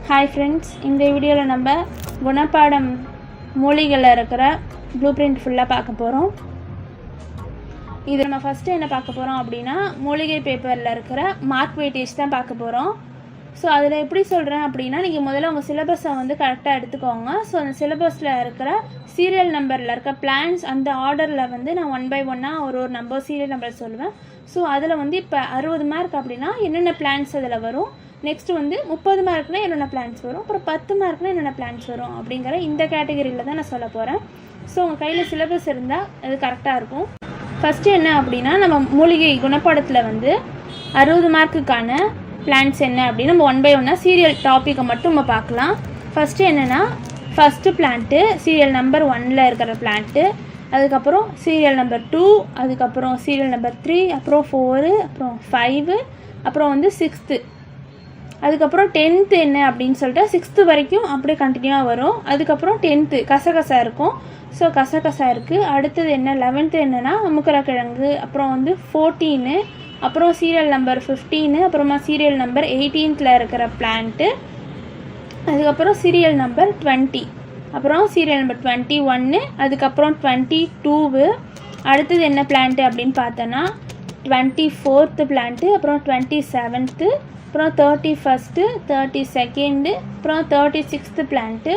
Hi friends, இந்த வீடியோவில் நம்ம குணப்பாடம் மூலிகையில் இருக்கிற ப்ளூ பிரிண்ட் ஃபுல்லாக பார்க்க போகிறோம். இது நம்ம ஃபஸ்ட்டு என்ன பார்க்க போகிறோம் அப்படின்னா, மூலிகை பேப்பரில் இருக்கிற மார்க் வெயிட்டேஜ் தான் பார்க்க போகிறோம். ஸோ அதில் எப்படி சொல்கிறேன் அப்படின்னா, நீங்கள் முதல்ல உங்கள் சிலபஸை வந்து கரெக்டாக எடுத்துக்கோங்க. ஸோ அந்த சிலபஸில் இருக்கிற சீரியல் நம்பரில் இருக்க பிளான்ஸ் அந்த ஆர்டரில் வந்து நான் 1 by 1 ஒரு நம்பர் சீரியல் நம்பர் சொல்லுவேன். ஸோ அதில் வந்து இப்போ 60 மார்க் அப்படின்னா என்னென்ன பிளான்ஸ் அதில் வரும், நெக்ஸ்ட்டு வந்து 30 மார்க்னா என்னென்ன பிளான்ஸ் வரும், அப்புறம் 10 மார்க்னா என்னென்ன பிளான்ஸ் வரும் அப்படிங்கிற இந்த கேட்டகரியில் தான் நான் சொல்ல போகிறேன். ஸோ உங்கள் கையில் சிலபஸ் இருந்தால் அது கரெக்டாக இருக்கும். ஃபஸ்ட்டு என்ன அப்படின்னா, நம்ம மூலிகை குணப்பாடத்தில் வந்து 60 மார்க்குக்கான பிளான்ஸ் என்ன அப்படின்னு நம்ம 1 by 1 சீரியல் டாப்பிக்கை மட்டும் நம்ம பார்க்கலாம். ஃபஸ்ட்டு என்னென்னா, ஃபஸ்ட்டு பிளான்ட்டு சீரியல் நம்பர் 1 இருக்கிற பிளான்ட்டு, அதுக்கப்புறம் சீரியல் நம்பர் 2, அதுக்கப்புறம் சீரியல் நம்பர் 3, அப்புறம் 4, அப்புறம் 5, அப்புறம் வந்து 6th, அதுக்கப்புறம் 10th என்ன அப்படின்னு சொல்லிட்டு 6th வரைக்கும் அப்படியே கண்டினியூவாக வரும். அதுக்கப்புறம் 10th கசகசா இருக்கும். ஸோ கசகசா இருக்குது. அடுத்தது என்ன 11th என்னென்னா அமுக்கரக்கிழங்கு, அப்புறம் வந்து 14, அப்புறம் சீரியல் நம்பர் 15, அப்புறமா சீரியல் நம்பர் 18th இருக்கிற பிளான்ட்டு, அதுக்கப்புறம் சீரியல் நம்பர் 20, அப்புறம் சீரியல் நம்பர் 21, அதுக்கப்புறம் 22. அடுத்தது என்ன பிளான்ட்டு அப்படின்னு பார்த்தோன்னா 24th பிளான்ட்டு, அப்புறம் 27th, அப்புறம் 31st, 32nd, அப்புறம் 36th பிளான்ட்டு,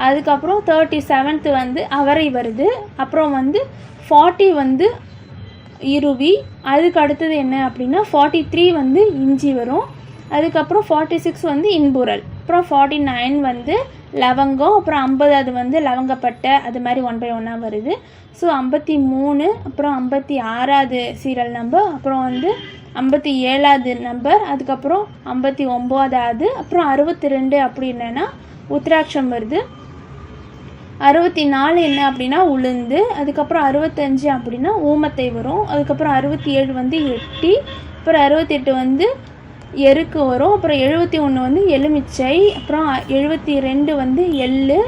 அதுக்கப்புறம் 37th வந்து அவரை வருது, அப்புறம் வந்து 40 வந்து இருவி, அதுக்கு அடுத்தது என்ன அப்படின்னா 43 வந்து இஞ்சி வரும், அதுக்கப்புறம் 46 வந்து இன்புரல், அப்புறம் 49 வந்து லவங்கம், அப்புறம் 50 அது வந்து லவங்கப்பட்டை, அது மாதிரி 1 by 1 வருது. ஸோ 53, அப்புறம் 56வது சீரியல் நம்பர், அப்புறம் வந்து 57வது நம்பர், அதுக்கப்புறம் 59வது, அப்புறம் 62 அப்படின்னா உத்ராட்சம் வருது. 64 என்ன அப்படின்னா உளுந்து, அதுக்கப்புறம் 65 அப்படின்னா ஊமத்தை வரும், அதுக்கப்புறம் 67 வந்து எட்டி, அப்புறம் 68 வந்து எருக்கு வரும், அப்புறம் 71 வந்து எலுமிச்சை, அப்புறம் 72 வந்து எள்ளு,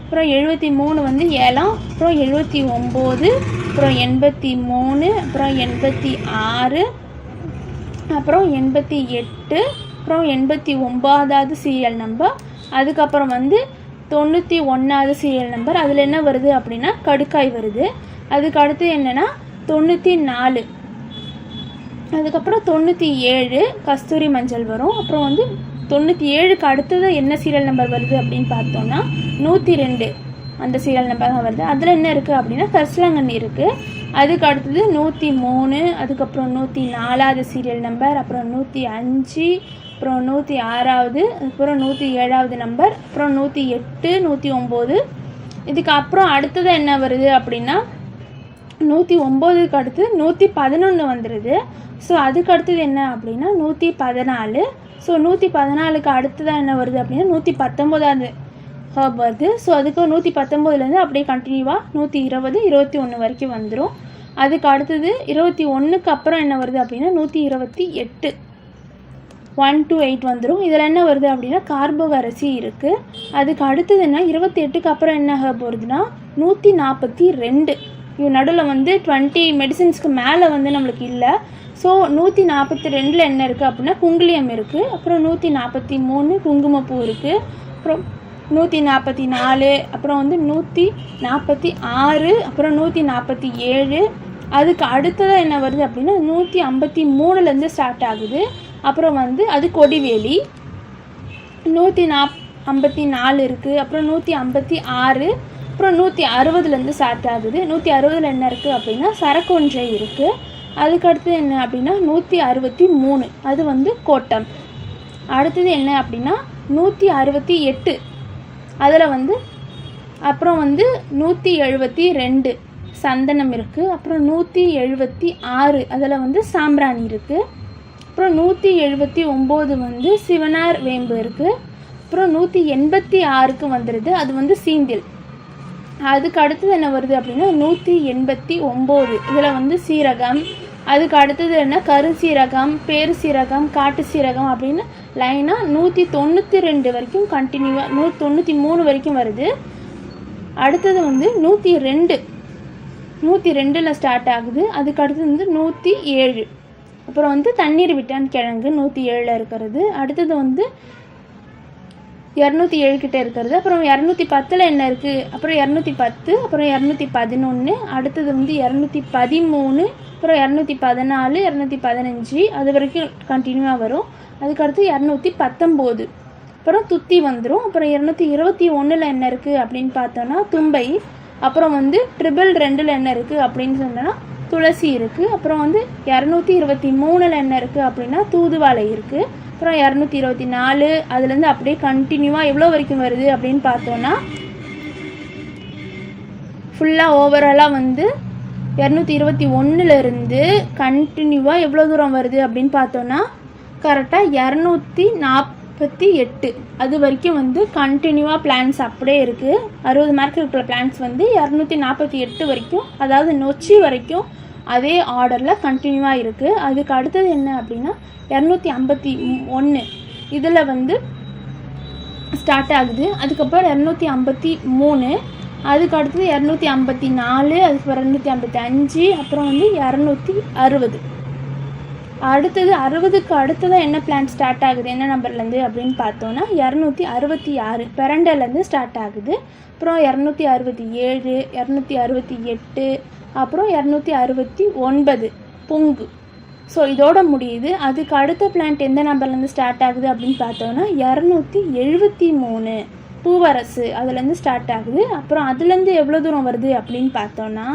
அப்புறம் 73 வந்து ஏலம், அப்புறம் 79, அப்புறம் 83, அப்புறம் 86, அப்புறம் 88, அப்புறம் 89வது சீரியல் நம்பர், அதுக்கப்புறம் வந்து 91வது சீரியல் நம்பர். அதில் என்ன வருது அப்படின்னா கடுக்காய் வருது. அதுக்கு அடுத்து என்னென்னா 94, அதுக்கப்புறம் 97 கஸ்தூரி மஞ்சள் வரும். அப்புறம் வந்து 97க்கு அடுத்தது என்ன சீரியல் நம்பர் வருது அப்படின்னு பார்த்தோன்னா 102 அந்த சீரியல் நம்பர் தான் வருது. அதில் என்ன இருக்குது அப்படின்னா கரிசலாங்கண்ணி இருக்குது. அதுக்கு அடுத்தது 103, அதுக்கப்புறம் 104வது சீரியல் நம்பர், அப்புறம் 105, அப்புறம் 106வது, அப்புறம் 107வது நம்பர், அப்புறம் 108, 109. இதுக்கு அப்புறம் அடுத்தது என்ன வருது அப்படின்னா 109க்கு அடுத்து 111 வந்துடுது. ஸோ அதுக்கு அடுத்தது என்ன அப்படின்னா 114. ஸோ 114க்கு அடுத்ததாக என்ன வருது அப்படின்னா 119வது ஹர்ப் வருது. ஸோ அதுக்கு 119லேருந்து அப்படியே கண்டினியூவாக 120, 21 வரைக்கும் வந்துடும். அதுக்கு அடுத்தது 21க்கு அப்புறம் என்ன வருது அப்படின்னா 128, 1 to 8 வந்துடும். இதில் என்ன வருது அப்படின்னா கார்போகரசி இருக்குது. அதுக்கு அடுத்தது என்ன 28க்கு அப்புறம் என்ன ஹர்ப் வருதுன்னா 142. இது நடுவில் வந்து 20 மெடிசின்ஸ்க்கு மேலே வந்து நம்மளுக்கு இல்லை. ஸோ 142 என்ன இருக்குது அப்படின்னா குங்குலியம் இருக்குது, அப்புறம் 143 குங்குமப்பூ இருக்குது, அப்புறம் 144, அப்புறம் வந்து 146, அப்புறம் 147. அதுக்கு அடுத்ததாக என்ன வருது அப்படின்னா 153லேருந்து ஸ்டார்ட் ஆகுது. அப்புறம் வந்து அது கொடிவேலி 154 இருக்குது, அப்புறம் 156, அப்புறம் 160லேருந்து ஸ்டார்ட் ஆகுது. 160 என்ன இருக்குது அப்படின்னா சரக்கொன்றை இருக்குது. அதுக்கடுத்தது என்ன அப்படின்னா 163 அது வந்து கோட்டம். அடுத்தது என்ன அப்படின்னா 168 அதில் வந்து, அப்புறம் வந்து 172 சந்தனம் இருக்குது, அப்புறம் 176 அதில் வந்து சாம்பிராணி இருக்குது, அப்புறம் 179 வந்து சிவனார் வேம்பு இருக்குது, அப்புறம் 186க்கு வந்துடுது, அது வந்து சீந்தில். அதுக்கு அடுத்தது என்ன வருது அப்படின்னா 189 இதில் வந்து சீரகம். அதுக்கு அடுத்தது என்ன கருசீரகம், பேரு சீரகம், காட்டு சீரகம் அப்படின்னு லைனாக 192 வரைக்கும் கண்டினியூவாக 193 வரைக்கும் வருது. அடுத்தது வந்து 102 ஸ்டார்ட் ஆகுது. அதுக்கு அடுத்தது வந்து 107, அப்புறம் வந்து தண்ணீர் விட்டான் கிழங்கு 107 இருக்கிறது. அடுத்தது வந்து 207 கிட்ட இருக்கிறது. அப்புறம் 210 என்ன இருக்குது, அப்புறம் 210, அப்புறம் 211, அடுத்தது வந்து 213, அப்புறம் 214, 215 அது வரைக்கும் கண்டினியூவாக வரும். அதுக்கடுத்து 219, அப்புறம் துத்தி வந்துடும். அப்புறம் 221 என்ன இருக்குது அப்படின்னு பார்த்தோன்னா தும்பை. அப்புறம் வந்து 222 என்ன இருக்குது அப்படின்னு சொன்னோன்னா துளசி இருக்குது. அப்புறம் வந்து 223 என்ன இருக்குது அப்படின்னா தூதுவாழை இருக்குது. அப்புறம் 224 அதுலேருந்து அப்படியே கண்டினியூவாக எவ்வளோ வரைக்கும் வருது அப்படின்னு பார்த்தோன்னா ஃபுல்லாக ஓவராலாக வந்து 221லேருந்து கண்டினியூவாக எவ்வளோ தூரம் வருது அப்படின்னு பார்த்தோன்னா கரெக்டாக 248 அது வரைக்கும் வந்து கண்டினியூவாக பிளான்ஸ் அப்படியே இருக்குது. 60 மார்க் இருக்கிற பிளான்ஸ் வந்து 248 வரைக்கும், அதாவது நொச்சி வரைக்கும் அதே ஆர்டரில் கண்டினியூவாக இருக்குது. அதுக்கு அடுத்தது என்ன அப்படின்னா 251 இதில் வந்து ஸ்டார்ட் ஆகுது. அதுக்கப்புறம் 253, அதுக்கு அடுத்தது 254, அதுக்கப்புறம் 255, அப்புறம் வந்து 260. அடுத்தது 60க்கு அடுத்ததான் என்ன பிளான் ஸ்டார்ட் ஆகுது, என்ன நம்பர்லேருந்து அப்படின்னு பார்த்தோன்னா 266 பெரண்டலேருந்து ஸ்டார்ட் ஆகுது. அப்புறம் 267, 268, அப்புறம் 269 பொங்கு. ஸோ இதோட முடியுது. அதுக்கு அடுத்த பிளான்ட் எந்த நம்பர்லேருந்து ஸ்டார்ட் ஆகுது அப்படின்னு பார்த்தோன்னா 273 பூவரசு அதுலேருந்து ஸ்டார்ட் ஆகுது. அப்புறம் அதுலேருந்து எவ்வளோ தூரம் வருது அப்படின்னு பார்த்தோன்னா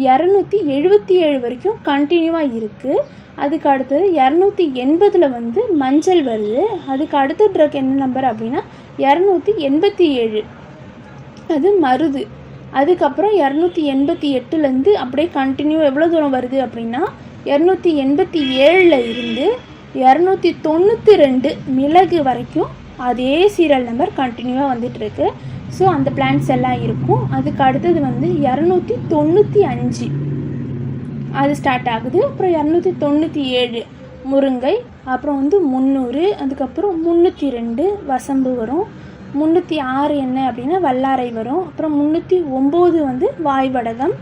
277 வரைக்கும் கண்டினியூவாக இருக்குது. அதுக்கு அடுத்தது 280 வந்து மஞ்சள் வருது. அதுக்கு அடுத்த ட்ரக் என்ன நம்பர் அப்படின்னா 287 அது மருது. அதுக்கப்புறம் 288லேருந்து அப்படியே கண்டினியூ எவ்வளோ தூரம் வருது அப்படின்னா 287 இருந்து 292 மிளகு வரைக்கும் அதே சீரியல் நம்பர் கண்டினியூவாக வந்துட்டுருக்கு. ஸோ அந்த பிளான்ஸ் எல்லாம் இருக்கும். அதுக்கு அடுத்தது வந்து 295 அது ஸ்டார்ட் ஆகுது. அப்புறம் 297 முருங்கை, அப்புறம் வந்து 300, அதுக்கப்புறம் 302 வசம்பு வரும். 306 என்ன அப்படின்னா வல்லாரை வரும். அப்புறம் 309 வந்து வாய்வடகம்.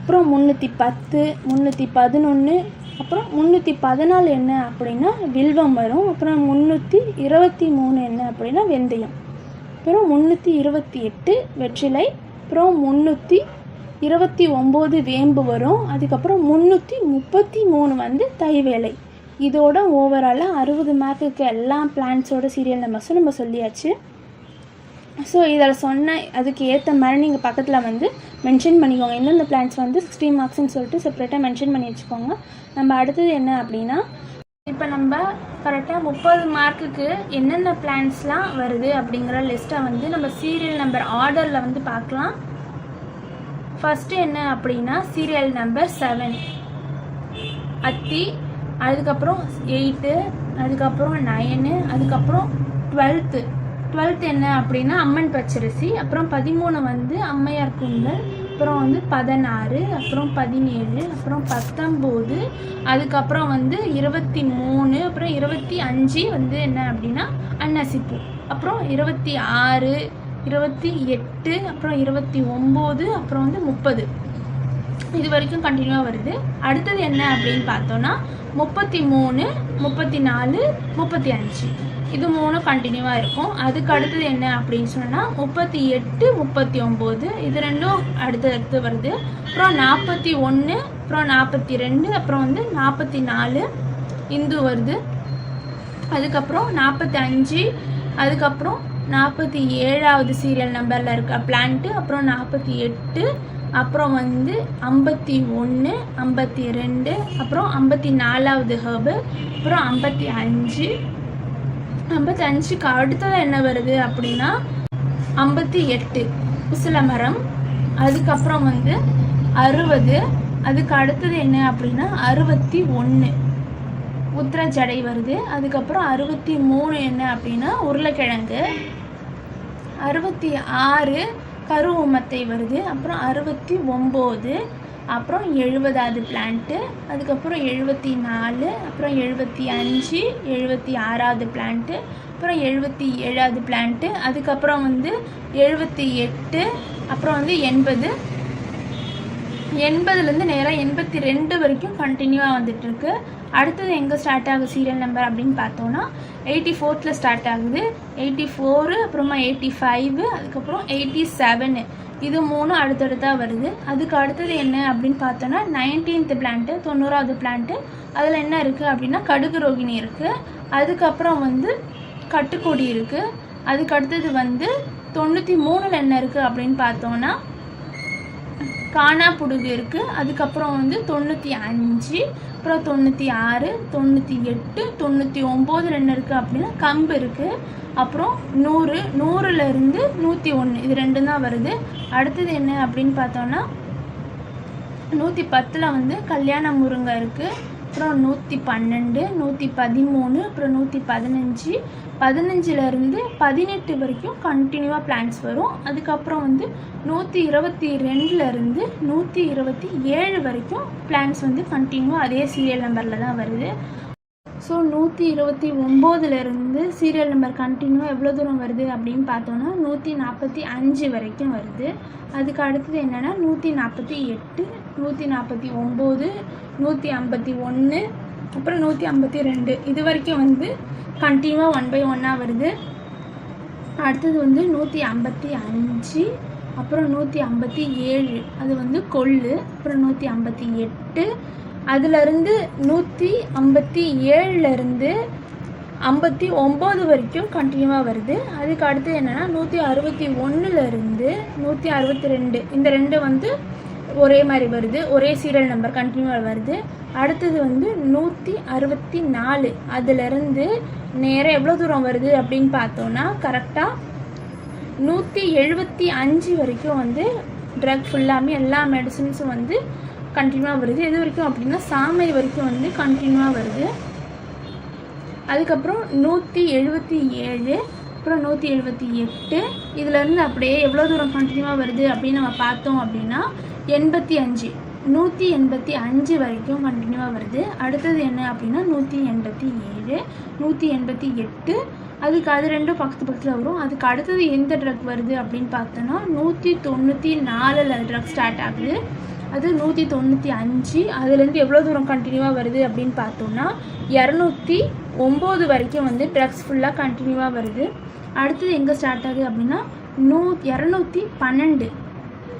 அப்புறம் 310, 311, அப்புறம் 314 என்ன அப்படின்னா வில்வம் வரும். அப்புறம் 323 என்ன அப்படின்னா வெந்தயம். அப்புறம் 328 வெற்றிலை. அப்புறம் 329 வேம்பு வரும். அதுக்கப்புறம் 333 வந்து தைவேலை. இதோட ஓவராலாக 60 மார்க்குக்கு எல்லா பிளான்ஸோட சீரியல் நம்பர்ஸும் நம்ம சொல்லியாச்சு. ஸோ இதில் சொன்ன அதுக்கு ஏற்ற மாதிரி நீங்கள் பக்கத்தில் வந்து மென்ஷன் பண்ணிக்கோங்க. எந்தெந்த பிளான்ஸ் வந்து 60 மார்க்ஸ்ன்னு சொல்லிட்டு செப்பரேட்டாக மென்ஷன் பண்ணி வச்சுக்கோங்க. நம்ம அடுத்தது என்ன அப்படின்னா இப்போ நம்ம கரெக்டாக 30 மார்க்குக்கு என்னென்ன பிளான்ஸ்லாம் வருது அப்படிங்கிற லிஸ்ட்டை வந்து நம்ம சீரியல் நம்பர் ஆர்டரில் வந்து பார்க்கலாம். ஃபஸ்ட்டு என்ன அப்படின்னா சீரியல் நம்பர் 7 அத்தி, அதுக்கப்புறம் 8, அதுக்கப்புறம் 9, அதுக்கப்புறம் 12 என்ன அப்படின்னா அம்மன் பச்சரிசி. அப்புறம் 13 வந்து அம்மையார் கூந்தல். அப்புறம் வந்து 16, அப்புறம் 17, அப்புறம் 19, அதுக்கப்புறம் வந்து 23, அப்புறம் 25 வந்து என்ன அப்படின்னா அன்னசிப்பூ. அப்புறம் 26, 28, அப்புறம் 29, அப்புறம் வந்து 30 இது வரைக்கும் கண்டினியூவாக வருது. அடுத்தது என்ன அப்படின்னு பார்த்தோன்னா 33, 34, 35 இது 3 கண்டினியூவாக இருக்கும். அதுக்கு அடுத்தது என்ன அப்படின்னு சொன்னால் 38, 39 இது 2ம் அடுத்தடுத்து வருது. அப்புறம் 41, அப்புறம் 42, அப்புறம் வந்து 44 இந்து வருது. அதுக்கப்புறம் 45, அதுக்கப்புறம் 47வது சீரியல் நம்பரில் இருக்க பிளான்ட்டு. அப்புறம் 48, அப்புறம் வந்து 51, 52, அப்புறம் 54வது ஹர்பு. அப்புறம் 55க்கு அடுத்ததாக என்ன வருது அப்படின்னா 58 உசில மரம். அதுக்கப்புறம் வந்து 60, அதுக்கு அடுத்தது என்ன அப்படின்னா 61 உத்திர ஜடை வருது. அதுக்கப்புறம் 63 என்ன அப்படின்னா உருளைக்கிழங்கு. 66 கரு உமத்தை வருது. அப்புறம் 69, அப்புறம் 70வது பிளான்ட்டு. அதுக்கப்புறம் 74, அப்புறம் 75, 76வது பிளான்ட்டு. அப்புறம் 77வது பிளான்ட்டு. அதுக்கப்புறம் வந்து 78, அப்புறம் வந்து 80, 80லேருந்து நேராக 82 வரைக்கும் கண்டினியூவாக வந்துட்டுருக்கு. அடுத்தது எங்கே ஸ்டார்ட் ஆகுது சீரியல் நம்பர் அப்படின்னு பார்த்தோன்னா 84th ஸ்டார்ட் ஆகுது. 84, அப்புறமா 85, அதுக்கப்புறம் 87, இது 3 அடுத்தடுத்தாக வருது. அதுக்கு அடுத்தது என்ன அப்படின்னு பார்த்தோன்னா 19th பிளான்ட்டு, 90வது பிளான்ட்டு. அதில் என்ன இருக்குது அப்படின்னா கடுகு ரோகிணி இருக்குது. அதுக்கப்புறம் வந்து கட்டுக்கொடி இருக்குது. அதுக்கு அடுத்தது வந்து 93ல் என்ன இருக்குது அப்படின்னு பார்த்தோன்னா காணா புடுகு இருக்குது. அதுக்கப்புறம் வந்து 95, அப்புறம் 96, 98, 99 என்ன இருக்குது அப்படின்னா கம்பு இருக்குது. அப்புறம் 100, 100லேருந்து 101, இது 2 தான் வருது. அடுத்தது என்ன அப்படின்னு பார்த்தோன்னா 110ல் வந்து கல்யாண முருங்கை இருக்குது. அப்புறம் 112, 113, அப்புறம் 115, 15லேருந்து 18 வரைக்கும் கண்டினியூவாக பிளான்ஸ் வரும். அதுக்கப்புறம் வந்து 122லேருந்து 127 வரைக்கும் பிளான்ஸ் வந்து கண்டினியூவாக அதே சீரியல் நம்பரில் தான் வருது. ஸோ 129லேருந்து சீரியல் நம்பர் கண்டினியூவாக எவ்வளோ தூரம் வருது அப்படின்னு பார்த்தோன்னா 145 வரைக்கும் வருது. அதுக்கு அடுத்தது என்னென்னா 148, 149, 151, அப்புறம் 152, இது வரைக்கும் வந்து கண்டினியூவாக 1 by 1 வருது. அடுத்தது வந்து 155, அப்புறம் 157, அது வந்து கொள்ளு. அப்புறம் 158, அதுலேருந்து 157லேருந்து 59 வரைக்கும் கண்டினியூவாக வருது. அதுக்கு அடுத்து என்னென்னா 161லேருந்து 162, இந்த 2 வந்து ஒரே மாதிரி வருது, ஒரே சீரியல் நம்பர் கண்டினியூவாக வருது. அடுத்தது வந்து 164, அதுலேருந்து நேராக எவ்வளோ தூரம் வருது அப்படின்னு பார்த்தோன்னா கரெக்டாக 175 வரைக்கும் வந்து ட்ரக் ஃபுல்லாமே எல்லா மெடிசின்ஸும் வந்து கண்டினியூவாக வருது. எது வரைக்கும் அப்படின்னா சாமை வரைக்கும் வந்து கண்டினியூவாக வருது. அதுக்கப்புறம் 177, அப்புறம் 178, இதிலேருந்து அப்படியே எவ்வளோ தூரம் கண்டினியூவாக வருது அப்படின்னு நம்ம பார்த்தோம் அப்படின்னா 85, 185 வரைக்கும் கண்டினியூவாக வருது. அடுத்தது என்ன அப்படின்னா 187, 188, அதுக்கு அது 2 பக்கத்தில் வரும். அதுக்கு அடுத்தது எந்த ட்ரக் வருது அப்படின்னு பார்த்தோன்னா 194ல் ட்ரக் ஸ்டார்ட் ஆகுது. அது 195, அதுலேருந்து எவ்வளோ தூரம் கண்டினியூவாக வருது அப்படின்னு பார்த்தோன்னா 209 வரைக்கும் வந்து ட்ரக்ஸ் ஃபுல்லாக கண்டினியூவாக வருது. அடுத்தது எங்கே ஸ்டார்ட் ஆகுது அப்படின்னா 212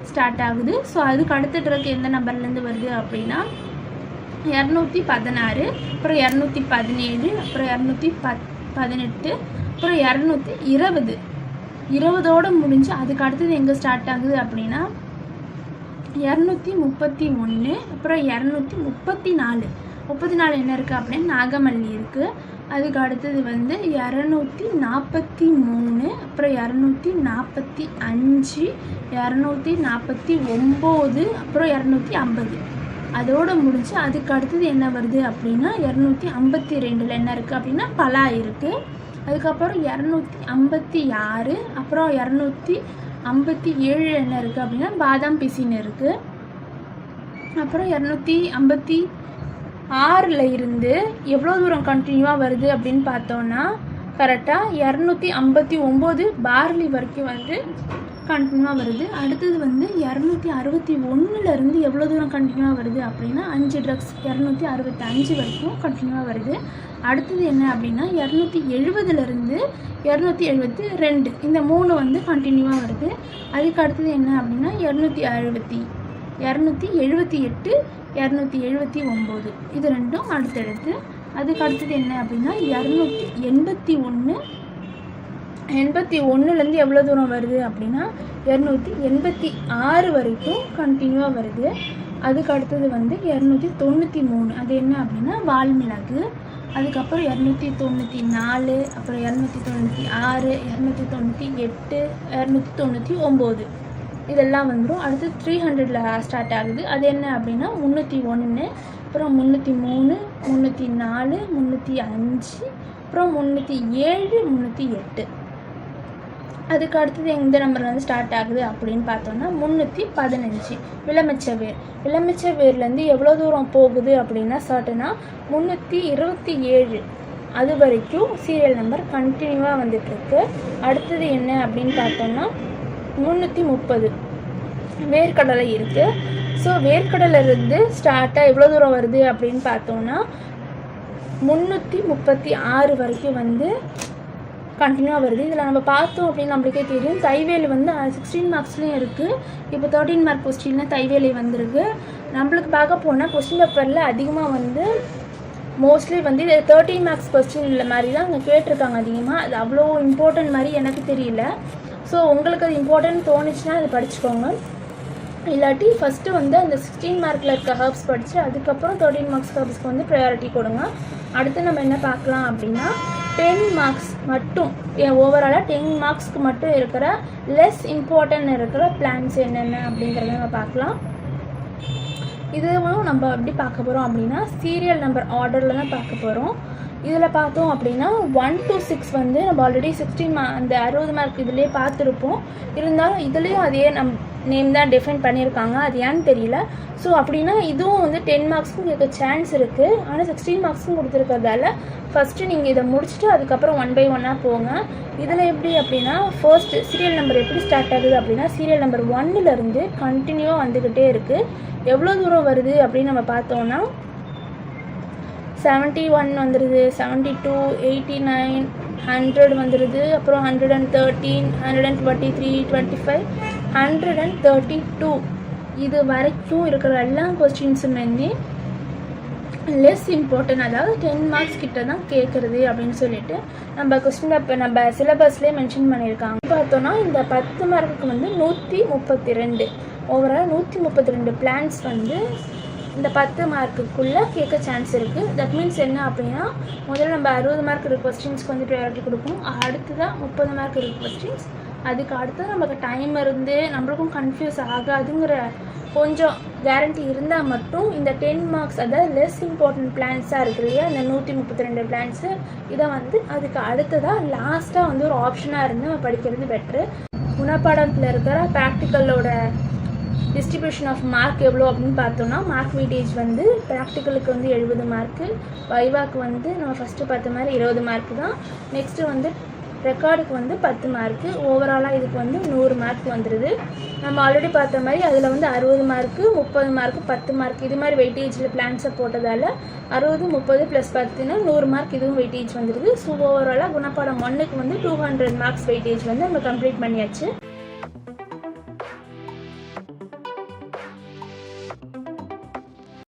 ஸ்டார்ட் ஆகுது. ஸோ அதுக்கு அடுத்த ட்ரக் எந்த நம்பர்லேருந்து வருது அப்படின்னா 216, அப்புறம் 217, அப்புறம் 218, அப்புறம் 220, 20ஓடு முடிஞ்சு அதுக்கு அடுத்தது எங்கே ஸ்டார்ட் ஆகுது அப்படின்னா 231, அப்புறம் 234, 34 என்ன இருக்குது அப்படின்னா நாகமல்லி இருக்குது. அதுக்கு அடுத்தது வந்து 243, அப்புறம் 245, 249, அப்புறம் 250, அதோடு முடிஞ்சு அதுக்கு அடுத்தது என்ன வருது அப்படின்னா 252ல் என்ன இருக்குது அப்படின்னா பலா இருக்குது. அதுக்கப்புறம் 256, அப்புறம் 257 என்ன இருக்குது அப்படின்னா பாதாம் பிசின்னு இருக்குது. அப்புறம் 256ல் இருந்து எவ்வளோ தூரம் கண்டினியூவாக வருது அப்படின்னு பார்த்தோன்னா கரெக்டாக 259 பார்லி வரைக்கும் வந்து கண்டினியூவாக வருது. அடுத்தது வந்து 261லேருந்து எவ்வளோ தூரம் கண்டினியூவாக வருது அப்படின்னா 5 ட்ரக்ஸ் 265 வரைக்கும் கண்டினியூவாக வருது. அடுத்தது என்ன அப்படின்னா 270லேருந்து 272, இந்த 3 வந்து கண்டினியூவாக வருது. அதுக்கு அடுத்தது என்ன அப்படின்னா 278, 279, இது 2ம் அடுத்தடுத்து. அதுக்கு அடுத்தது என்ன அப்படின்னா 281, 81லேருந்து எவ்வளோ தூரம் வருது அப்படின்னா 286 வரைக்கும் கண்டினியூவாக வருது. அதுக்கு அடுத்தது வந்து 293, அது என்ன அப்படின்னா வால்மிளகு. அதுக்கப்புறம் 294, அப்புறம் 296, 298, 299, இதெல்லாம் வந்துடும். அடுத்து 300ல் ஸ்டார்ட் ஆகுது. அது என்ன அப்படின்னா 301, அப்புறம் 303, 304, 305, அப்புறம் 307, 308. அதுக்கு அடுத்தது எந்த நம்பர்லேருந்து ஸ்டார்ட் ஆகுது அப்படின்னு பார்த்தோன்னா 315 விளமிச்சவேர். விளமிச்சவேர்லேருந்து எவ்வளோ தூரம் போகுது அப்படின்னா சர்ட்டனாக 327 அது வரைக்கும் சீரியல் நம்பர் கண்டினியூவாக வந்துட்டுருக்கு. அடுத்தது என்ன அப்படின்னு பார்த்தோன்னா 330 வேர்க்கடலை இருக்குது. ஸோ வேர்க்கடலிருந்து ஸ்டார்ட்டாக எவ்வளோ தூரம் வருது அப்படின்னு பார்த்தோன்னா 336 வரைக்கும் வந்து கண்டினியூவாக வருது. இதில் நம்ம பார்த்தோம் அப்படின்னு நம்மளுக்கே தெரியும், தைவேலி வந்து 16 மார்க்ஸ்லேயும் இருக்குது. இப்போ 13 மார்க் கொஸ்டினில் தைவேலி வந்திருக்கு. நம்மளுக்கு பார்க்க போனால் கொஸ்டின் பேப்பரில் அதிகமாக வந்து மோஸ்ட்லி வந்து இது 13 மார்க்ஸ் கொஸ்டின் இல்லை மாதிரி தான் அங்கே கேட்டிருக்காங்க அதிகமாக. அது அவ்வளோ இம்பார்ட்டன்ட் மாதிரி எனக்கு தெரியல. ஸோ உங்களுக்கு அது இம்பார்ட்டன்ட் தோணுச்சுன்னா அதை படிச்சுக்கோங்க. இல்லாட்டி ஃபஸ்ட்டு வந்து அந்த 16 மார்க்கில் இருக்க ஹர்ப்ஸ் படித்து அதுக்கப்புறம் 13 மார்க்ஸ் ஹர்ப்ஸ்க்கு வந்து ப்ரையாரிட்டி கொடுங்க. அடுத்து நம்ம என்ன பார்க்கலாம் அப்படின்னா 10 மார்க்ஸ் மட்டும் ஓவராலாக 10 மார்க்ஸ்க்கு மட்டும் இருக்கிற லெஸ் இம்பார்ட்டன்ட் இருக்கிற பிளான்ஸ் என்னென்ன அப்படிங்கிறத நம்ம பார்க்கலாம். இதுவும் நம்ம எப்படி பார்க்க போகிறோம் அப்படின்னா சீரியல் நம்பர் ஆர்டரில் தான் பார்க்க போகிறோம். இதில் பார்த்தோம் அப்படின்னா 1 to 6 வந்து நம்ம ஆல்ரெடி 16 அந்த 60 மார்க் இதிலே பார்த்துருப்போம். இருந்தாலும் இதுலேயும் அதே நேம் தான் டிஃபைன் பண்ணியிருக்காங்க, அது ஏன்னு தெரியல. ஸோ அப்படின்னா இதுவும் வந்து 10 மார்க்ஸ்க்கும் கேட்க சான்ஸ் இருக்குது. ஆனால் 16 மார்க்ஸும் கொடுத்துருக்கிறதால ஃபஸ்ட்டு நீங்கள் இதை முடிச்சுட்டு அதுக்கப்புறம் 1 by 1 போங்க. இதில் எப்படி அப்படின்னா ஃபர்ஸ்ட் சீரியல் நம்பர் எப்படி ஸ்டார்ட் ஆகுது அப்படின்னா சீரியல் நம்பர் 1லேருந்து கண்டினியூவாக வந்துக்கிட்டே இருக்குது. எவ்வளோ தூரம் வருது அப்படின்னு நம்ம பார்த்தோன்னா 71 வந்துடுது, 72, 89, 100 வந்துடுது, அப்புறம் 113, 123, 25, 132 இது வரைக்கும் இருக்கிற எல்லா கொஸ்டின்ஸுமே லெஸ் இம்பார்ட்டன்ட், அதாவது 10 மார்க்ஸ் கிட்ட தான் கேட்குறது அப்படின்னு சொல்லிட்டு நம்ம கொஸ்டின் பேப்பர் நம்ம சிலபஸ்லேயே மென்ஷன் பண்ணியிருக்காங்க. பார்த்தோன்னா இந்த 10 மார்க்குக்கு வந்து 132 ஓவரால் 132 பிளான்ஸ் வந்து இந்த 10 மார்க்குக்குள்ளே கேட்க சான்ஸ் இருக்குது. தட் மீன்ஸ் என்ன அப்படின்னா முதல்ல நம்ம 60 மார்க் இருக்க கொஸ்டின்ஸ்க்கு வந்து ப்ரையாரிட்டி கொடுப்போம். அடுத்து தான் 30 மார்க் இருக்க கொஸ்டின்ஸ். அதுக்கு அடுத்து நமக்கு டைம் இருந்து நம்மளுக்கும் கன்ஃபியூஸ் ஆகாதுங்கிற கொஞ்சம் கேரண்டி இருந்தால் மட்டும் இந்த 10 மார்க்ஸ் அதாவது லெஸ் இம்பார்ட்டன்ட் பிளான்ஸாக இருக்கு இல்லையா, இந்த 132 பிளான்ஸு இதை வந்து அதுக்கு அடுத்ததாக லாஸ்ட்டாக வந்து ஒரு ஆப்ஷனாக இருந்து நம்ம படிக்கிறது பெட்ரு. குணப்பாடத்தில் இருக்கிற ப்ராக்டிக்கலோட டிஸ்ட்ரிபியூஷன் ஆஃப் மார்க் எவ்வளோ அப்படின்னு பார்த்தோன்னா மார்க் வெயிட்டேஜ் வந்து ப்ராக்டிக்கலுக்கு வந்து 70 மார்க்கு, வைவாக்கு வந்து நம்ம ஃபஸ்ட்டு பார்த்த மாதிரி 20 மார்க்கு தான். நெக்ஸ்ட்டு வந்து ரெக்கார்டுக்கு வந்து 10 மார்க்கு, ஓவராலாக இதுக்கு வந்து 100 மார்க் வந்துடுது. நம்ம ஆல்ரெடி பார்த்த மாதிரி அதில் வந்து 60 மார்க்கு, 30 மார்க்கு, 10 மார்க் இது மாதிரி வெயிட்டேஜில் பிளான்ஸை போட்டதால் 60, 30 + 10ன்னு 100 மார்க் இதுவும் வெயிட்டேஜ் வந்துடுது. ஸோ ஓவராலாக குணப்பாடம் 1க்கு வந்து 200 மார்க்ஸ் வெயிட்டேஜ் வந்து நம்ம கம்ப்ளீட் பண்ணியாச்சு.